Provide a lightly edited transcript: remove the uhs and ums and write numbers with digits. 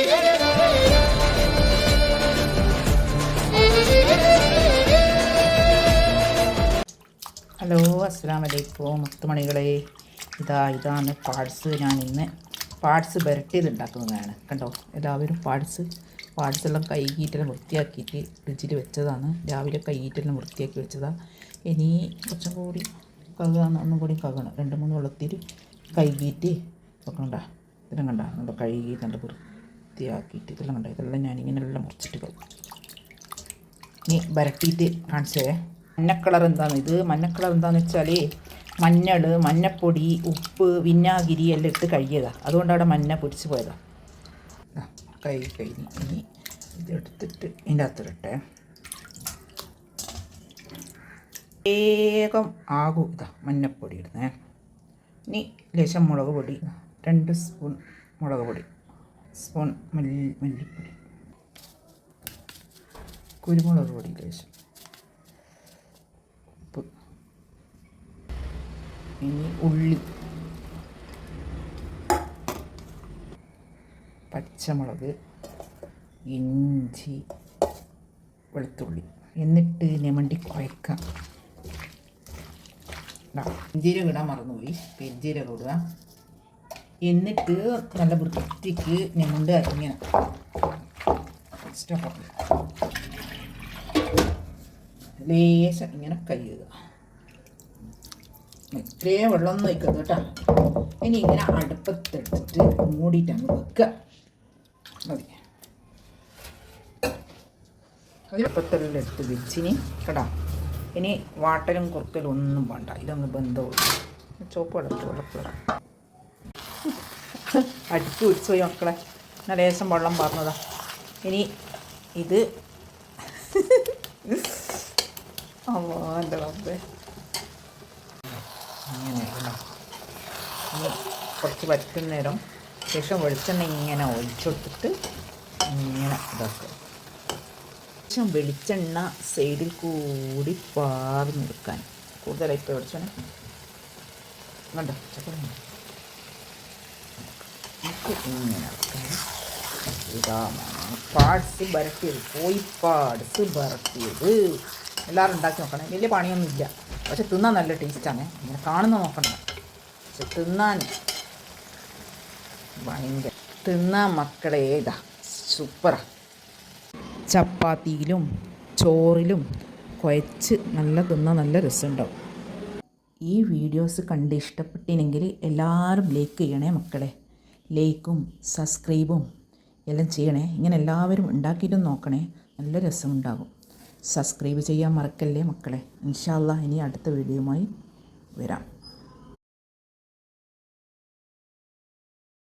Hello, അസ്സലാമു അലൈക്കും മുത്തുമണികളെ. ഇതാണ് പാർട്സ്. ഞാൻ ഇന്ന് പാർട്സ് വരട്ടിയത് ഉണ്ടാക്കുന്നതാണ്. കണ്ടോ, എല്ലാവരും പാർട്സെല്ലാം കഴുകിയിട്ടെല്ലാം വൃത്തിയാക്കിയിട്ട് ഫ്രിഡ്ജിൽ വെച്ചതാണ്. രാവിലെ കഴുകിയിട്ടെല്ലാം വൃത്തിയാക്കി വെച്ചതാണ്. ഇനി കുറച്ചും കൂടി ഒന്നും കൂടി കഴുകണം. 2-3 വെള്ളത്തിൽ കഴുകിയിട്ട് വെക്കണ്ട. ഇതെല്ലാം കണ്ട നല്ല കഴുകി നല്ല വൃത്തിയാക്കിയിട്ട് ഇതെല്ലാം കണ്ട. ഇതെല്ലാം ഞാനിങ്ങനെല്ലാം മുറിച്ചിട്ട് കഴുകും. ഇനി വരട്ടിയിട്ട് കാണിച്ചേ. മഞ്ഞക്കളർ എന്താണെന്ന് വെച്ചാൽ മഞ്ഞപ്പൊടി, ഉപ്പ്, വിനാഗിരി എല്ലാം ഇട്ട് കഴുകിയതാണ്. അതുകൊണ്ട് അവിടെ മഞ്ഞ പൊടിച്ച് പോയതാണ്. കഴിഞ്ഞ് ഇനി ഇതെടുത്തിട്ട് ഇതിൻ്റെ അകത്തിട്ടെ വേഗം ആകും. മഞ്ഞപ്പൊടി ഇടുന്നേ. ഇനി ലേശം മുളക് പൊടി, 2 സ്പൂൺ മുളക് പൊടി, സ്പൂൺ മല്ലിപ്പൊടി, കുരുമുളക് പൊടി ലേശം, ഉപ്പ്. ഇനി ഉള്ളി, പച്ചമുളക്, ഇഞ്ചി, വെളുത്തുള്ളി. എന്നിട്ട് ഞമണ്ടി കുഴക്കാം. പെരുംജീരകം ഇടാൻ മറന്നുപോയി. പെരുംജീരകം ഇടുക. എന്നിട്ട് നല്ല വൃത്തിക്ക് ഞണ്ട് ഇങ്ങനെ ലേശം ഇങ്ങനെ കഴുകുക. ഇത്രയും വെള്ളമൊന്നും വയ്ക്കുന്നത് കേട്ടോ. ഇനി ഇങ്ങനെ അടുപ്പത്തെടുത്തിട്ട് മൂടിയിട്ട് അങ്ങ് വെക്കുക. മതി. അടുപ്പത്തെല്ലാം എടുത്ത് വെച്ചിനി കേട്ടോ. ഇനി വാട്ടലും കുറുക്കലും ഒന്നും വേണ്ട. ഇതൊന്ന് ബന്ധമുള്ളൂ. ചോപ്പ് വെള്ളത്തിലിടാം. അടുപ്പ് പിടിച്ച് പോയി മക്കളെ. ഞാൻ ലേശം വെള്ളം പറഞ്ഞതാ. ഇനി ഇത് എൻ്റെ റബ്ബേ ഇങ്ങനെയാണല്ലോ. ഇനി കുറച്ച് പറ്റുന്ന നേരം ശേഷം വെളിച്ചെണ്ണ ഇങ്ങനെ ഒഴിച്ചെടുത്തിട്ട് ഇങ്ങനെ ഇതാക്കുക. ശേഷം വെളിച്ചെണ്ണ സൈഡിൽ കൂടി പാർന്നെടുക്കാൻ. കൂടുതലായിട്ട് വെളിച്ചെണ്ണ കണ്ടോ ഇങ്ങനെ പാർട്സ് വരട്ടിയത്, പാർട്സ് വരട്ടിയത്. എല്ലാവരും ഉണ്ടാക്കി നോക്കണം. വലിയ പണിയൊന്നുമില്ല, പക്ഷെ തിന്നാൻ നല്ല ടേസ്റ്റാണ്. ഇങ്ങനെ കാണുന്ന നോക്കണം, പക്ഷെ തിന്നാൻ ഭയങ്കര. തിന്നാൻ മക്കളെ സൂപ്പറാണ്. ചപ്പാത്തിയിലും ചോറിലും കുഴച്ച് തിന്നാൻ നല്ല രസമുണ്ടാവും. ഈ വീഡിയോസ് കണ്ട് ഇഷ്ടപ്പെട്ടിനെങ്കിൽ എല്ലാവരും ലൈക്ക് ചെയ്യണേ മക്കളെ. ലൈക്കും സബ്സ്ക്രൈബും എല്ലാം ചെയ്യണേ. ഇങ്ങനെ എല്ലാവരും ഉണ്ടാക്കിയിട്ടും നോക്കണേ, നല്ല രസമുണ്ടാകും. സബ്സ്ക്രൈബ് ചെയ്യാൻ മറക്കല്ലേ മക്കളെ. ഇൻഷാ അല്ലാഹ് ഇനി അടുത്ത വീഡിയോയുമായി വരാം.